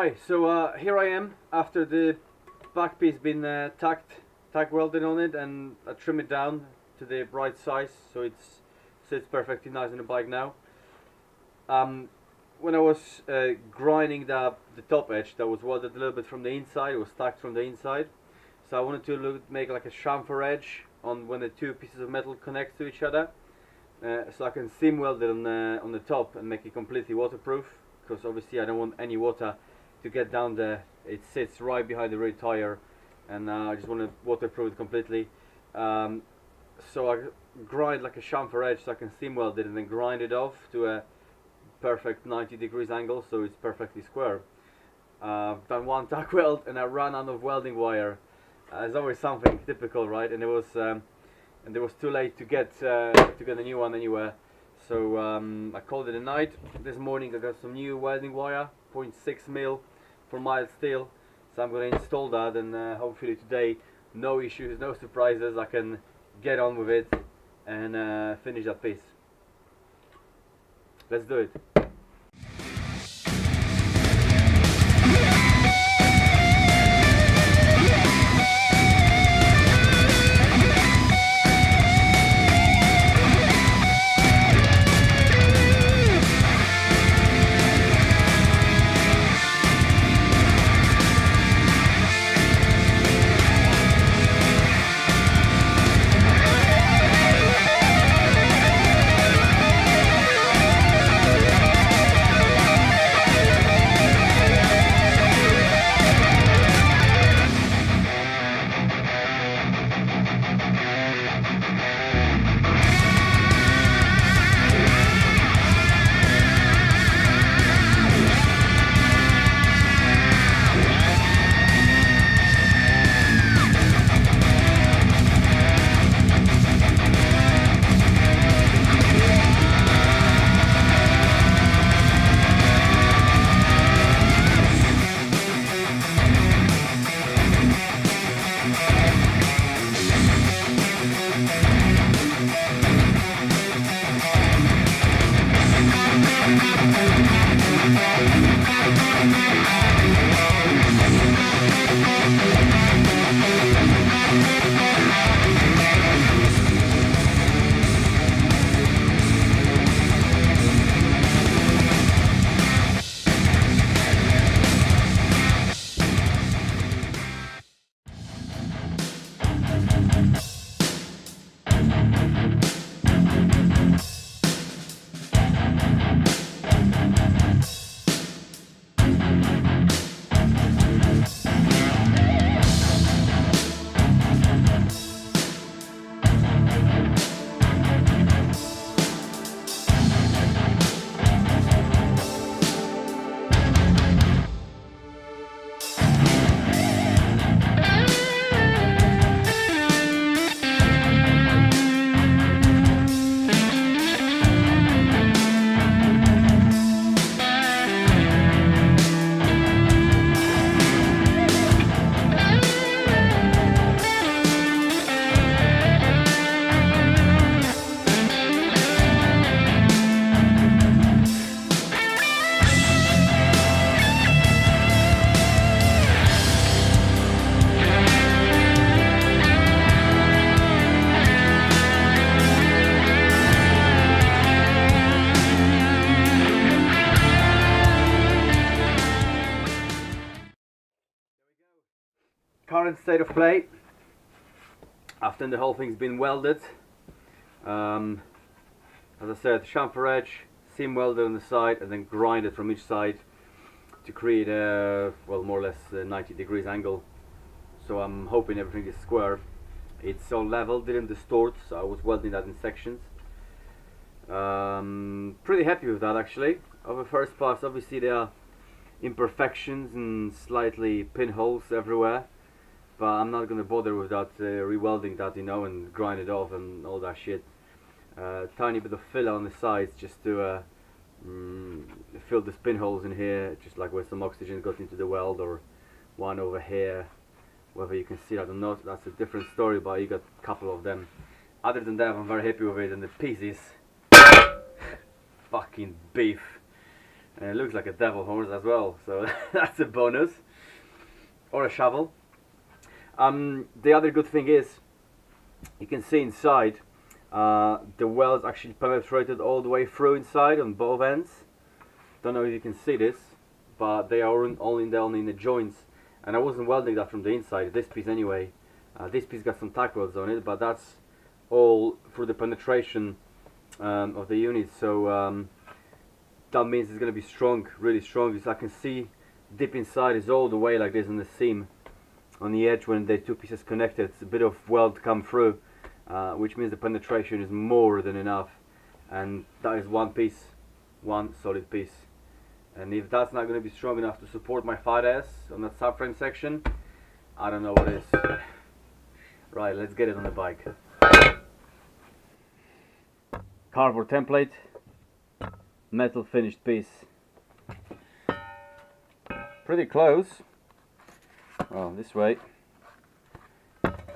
Right, so here I am after the back piece been tack welded on it, and I trim it down to the right size so it sits perfectly nice on the bike now. When I was grinding the top edge, that was welded a little bit from the inside, it was stacked from the inside, so I wanted to make like a chamfer edge on when the two pieces of metal connect to each other, so I can seam weld it on the top and make it completely waterproof, because obviously I don't want any water to get down there. It sits right behind the rear tire, and I just want to waterproof it completely. So I grind like a chamfer edge so I can seam weld it and then grind it off to a perfect 90 degrees angle so it's perfectly square. Done one tack weld and I ran out of welding wire. It's always something typical, right? And it was too late to get a new one anywhere. So I called it a night. This morning I got some new welding wire, 0.6 mil for mild steel. So I'm going to install that, and hopefully today, no issues, no surprises, I can get on with it and finish that piece. Let's do it. Current state of play after the whole thing's been welded. As I said, chamfer edge, seam welded on the side, and then grinded from each side to create a, well, more or less a 90 degrees angle. So I'm hoping everything is square. It's all level, didn't distort, so I was welding that in sections. Pretty happy with that actually. Of the first pass, obviously there are imperfections and slightly pinholes everywhere, but I'm not gonna bother with that, rewelding that, you know, and grind it off and all that shit. Tiny bit of filler on the sides just to fill the pinholes in here, just like where some oxygen got into the weld, or one over here. Whether you can see that or not, that's a different story, but you got a couple of them. Other than that, I'm very happy with it, and the piece is fucking beef. and it looks like a devil horse as well, so that's a bonus, or a shovel. The other good thing is you can see inside the welds actually penetrated all the way through inside on both ends. Don't know if you can see this, but they are only in the joints, and I wasn't welding that from the inside, this piece anyway. This piece got some tack welds on it, but that's all through the penetration of the unit, so that means it's going to be strong, really strong. As I can see, deep inside is all the way like this on the seam, on the edge when the two pieces connected. It's a bit of weld come through, which means the penetration is more than enough, and that is one piece, one solid piece. And if that's not going to be strong enough to support my 5S on that subframe section, I don't know what is. Right, let's get it on the bike. Cardboard template, metal finished piece. Pretty close. Oh, this way.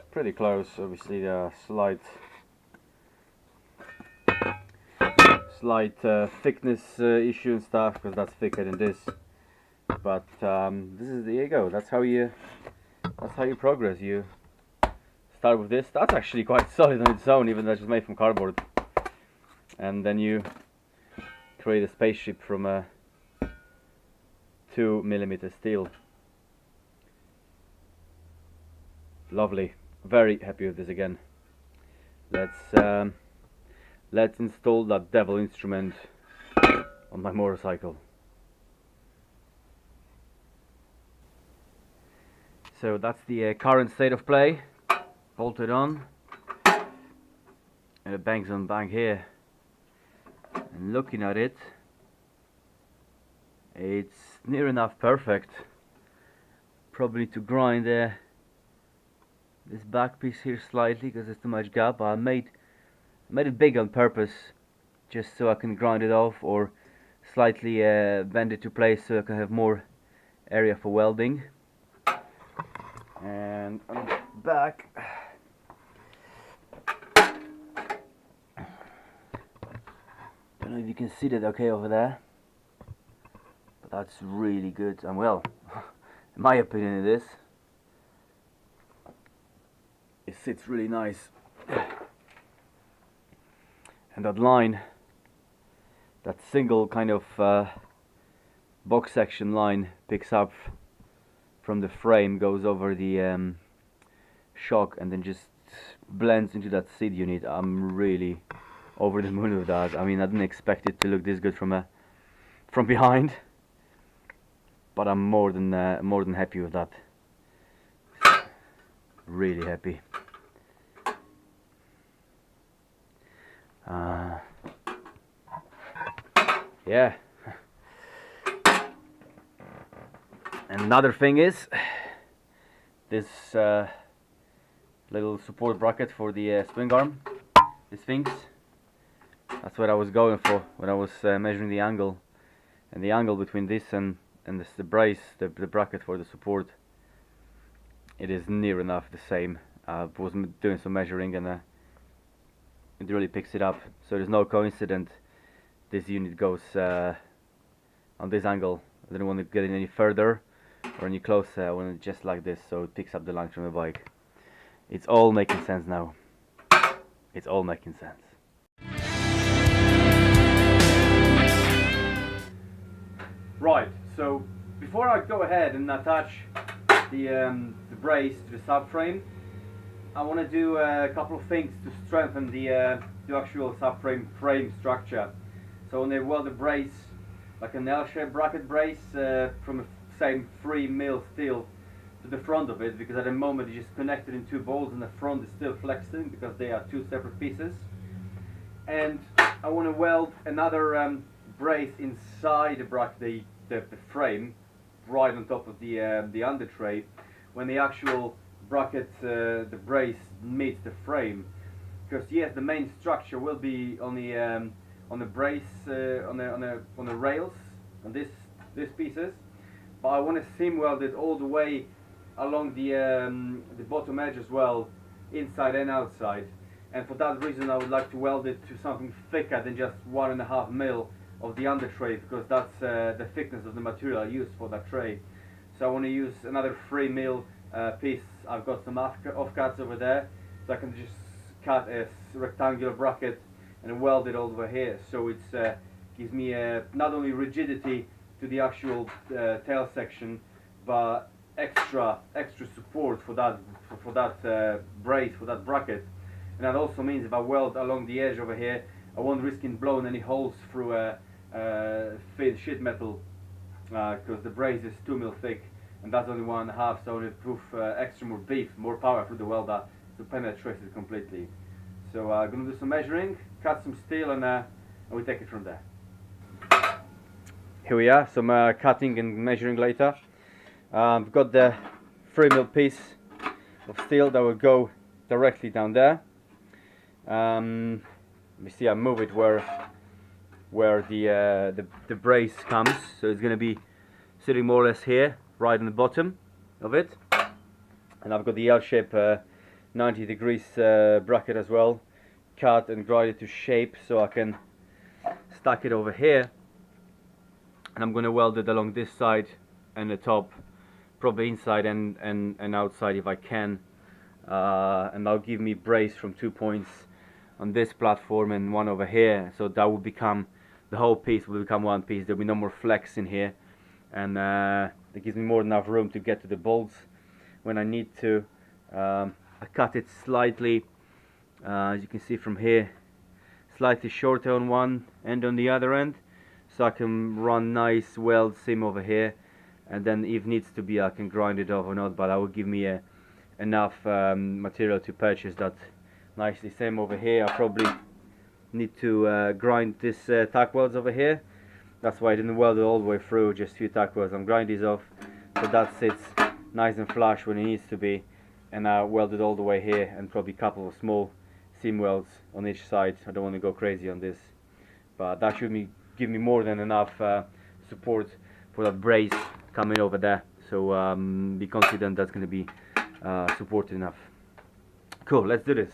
Pretty close. Obviously, the slight thickness issue and stuff, because that's thicker than this. But this is, there you go. That's how you progress. You start with this. That's actually quite solid on its own, even though it's just made from cardboard. And then you create a spaceship from a 2mm steel. Lovely. Very happy with this again. Let's install that devil instrument on my motorcycle. So that's the current state of play. Bolted on, and it bangs on back here. And looking at it, it's near enough perfect. Probably to grind this back piece here slightly because there's too much gap. I made it big on purpose, just so I can grind it off, or slightly bend it to place so I can have more area for welding. And on the back, don't know if you can see that okay over there, but that's really good. And well, in my opinion, it is. It sits really nice. And that line, that single kind of box section line, picks up from the frame, goes over the shock, and then just blends into that seat unit. I'm really over the moon with that. I mean, I didn't expect it to look this good from behind, but I'm more than happy with that. Really happy. Yeah. And another thing is this little support bracket for the swing arm, the Sphinx. That's what I was going for when I was measuring the angle, and the angle between this and the brace, the bracket for the support, it is near enough the same. I was doing some measuring, and it really picks it up. So there's no coincidence this unit goes on this angle. I didn't want to get it any further or any closer. I want it just like this, so it picks up the line from the bike. It's all making sense now. It's all making sense. Right, so before I go ahead and attach the brace to the subframe, I want to do a couple of things to strengthen the actual subframe frame structure. So I want to weld the brace like an L-shaped bracket brace from the same 3mm steel to the front of it, because at the moment it's just connected in two bolts and the front is still flexing because they are two separate pieces. And I want to weld another brace inside the bracket, the frame, right on top of the under tray, when the actual bracket, the brace meets the frame. Because yes, the main structure will be on the brace, on the rails, on these pieces, but I want to seam weld it all the way along the bottom edge as well, inside and outside. And for that reason, I would like to weld it to something thicker than just 1.5mm of the under tray, because that's the thickness of the material I use for that tray. So I want to use another 3mm piece. I've got some offcuts over there, so I can just cut a rectangular bracket and weld it all over here. So it gives me not only rigidity to the actual tail section, but extra support for that brace, for that bracket. And that also means if I weld along the edge over here, I won't risk in blowing any holes through thin sheet metal, because the brace is 2mm thick and that's only 1.5, so it proof extra more beef, more power through the welder to penetrate it completely. So I'm going to do some measuring, cut some steel, and we take it from there. Here we are, some cutting and measuring later. I've got the 3mm piece of steel that will go directly down there. You see I move it where the brace comes, so it's going to be sitting more or less here, right on the bottom of it. And I've got the L-shape 90 degrees bracket as well, cut and grind it to shape so I can stack it over here. And I'm going to weld it along this side and the top, probably inside and outside if I can. And that'll give me brace from 2 points on this platform and one over here, so that will become, the whole piece will become one piece. There'll be no more flex in here, and it gives me more than enough room to get to the bolts when I need to. I cut it slightly, as you can see from here, slightly shorter on one end on the other end, so I can run nice weld seam over here, and then if needs to be I can grind it off or not, but that will give me enough material to purchase that nicely. Same over here, I probably need to grind this tack welds over here. That's why I didn't weld it all the way through, just a few tack welds. I'm grinding these off so that sits nice and flush when it needs to be, and I weld it all the way here, and probably a couple of small seam welds on each side. I don't want to go crazy on this, but that should give me more than enough support for that brace coming over there, so be confident that's going to be supported enough. Cool, let's do this.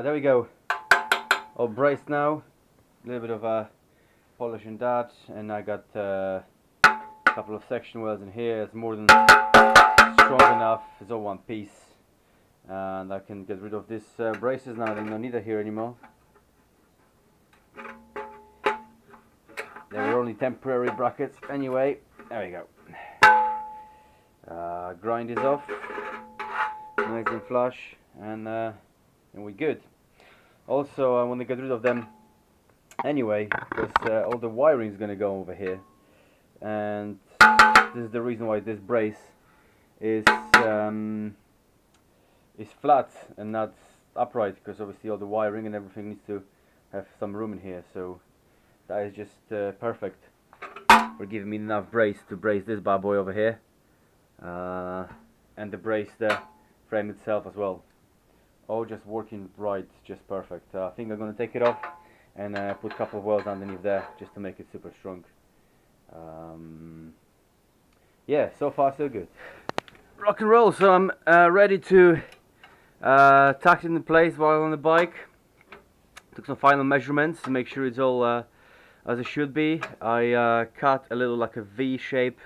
There we go, all braced now. A little bit of polishing that, and I got a couple of section welds in here. It's more than strong enough, it's all one piece, and I can get rid of these braces now. I don't need it here anymore. They were only temporary brackets anyway. There we go. Grind this off nice and flush, and we're good. Also, I want to get rid of them anyway, because all the wiring is going to go over here, and this is the reason why this brace is flat and not upright, because obviously all the wiring and everything needs to have some room in here. So that is just perfect for giving me enough brace to brace this bad boy over here, and to brace the frame itself as well. All just working right, just perfect. I think I'm going to take it off and put a couple of welds underneath there just to make it super strong. Yeah, so far so good. Rock and roll. So I'm ready to tack it in place while on the bike. Took some final measurements to make sure it's all as it should be. I cut a little like a V shape.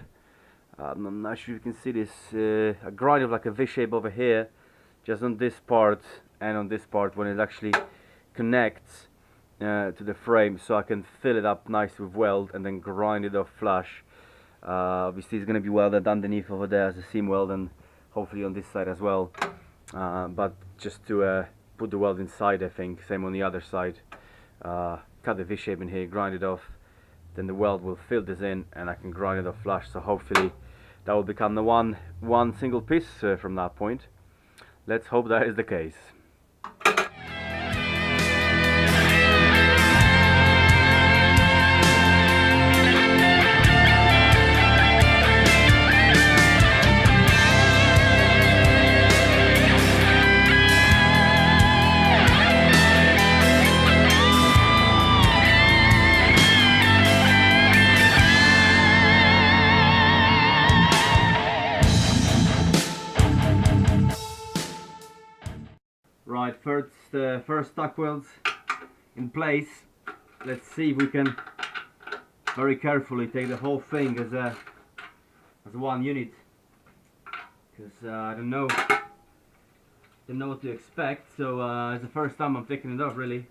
I'm not sure you can see this. I grinded like a V shape over here, just on this part and on this part when it actually connects, to the frame so I can fill it up nicely with weld and then grind it off flush. Obviously it's going to be welded underneath over there as a seam weld, and hopefully on this side as well, but just to put the weld inside, I think. Same on the other side. Cut the V shape in here, grind it off, then the weld will fill this in and I can grind it off flush, so hopefully that will become the one single piece from that point. Let's hope that is the case. Right, first tack welds in place. Let's see if we can very carefully take the whole thing as one unit, because I don't know what to expect. So it's the first time I'm taking it off really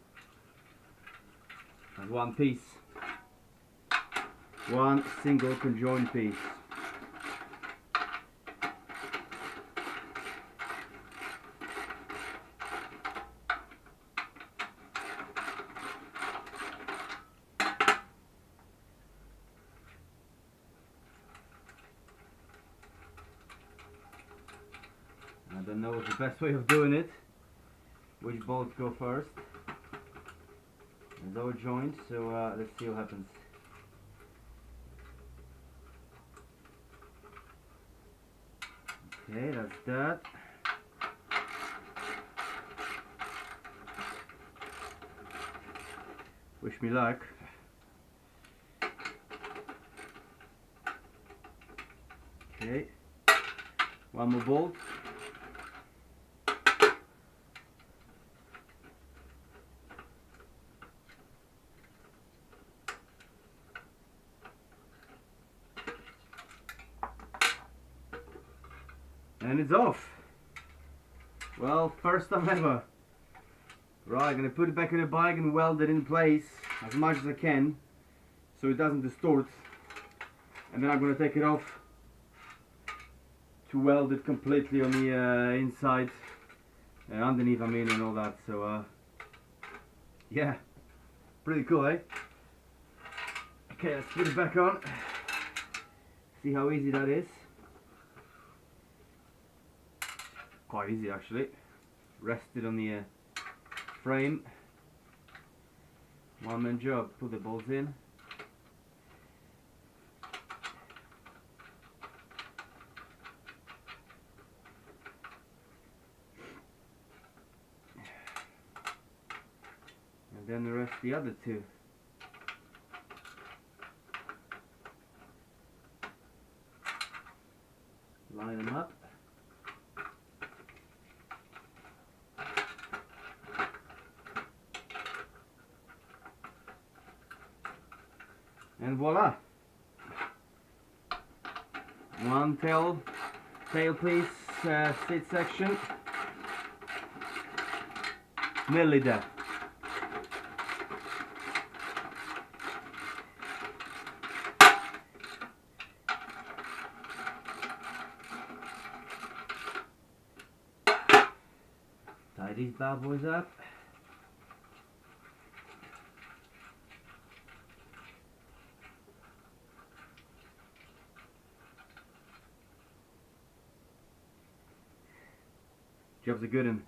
as one piece, one single conjoined piece. I don't know what's the best way of doing it, which bolts go first. There's all joints, so let's see what happens. Okay, that's that. Wish me luck. Okay, one more bolt. And it's off. Well, first time ever. Right, I'm gonna put it back in the bike and weld it in place as much as I can so it doesn't distort. And then I'm gonna take it off to weld it completely on the inside, underneath I mean, and all that. So yeah, pretty cool, eh? Okay, let's put it back on. See how easy that is. Quite easy actually. Rest it on the frame. One man job. Put the bolts in. And then the rest the other two. Line them up. And voila! One tail piece, seat section, nearly there. Tie these bad boys up. Job's a good one.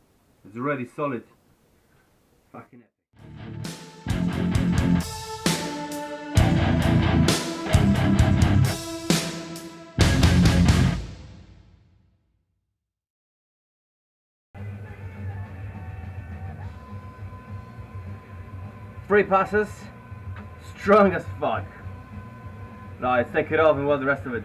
It's already solid. Fucking epic. Three passes, strong as fuck. Now let's take it off and weld the rest of it.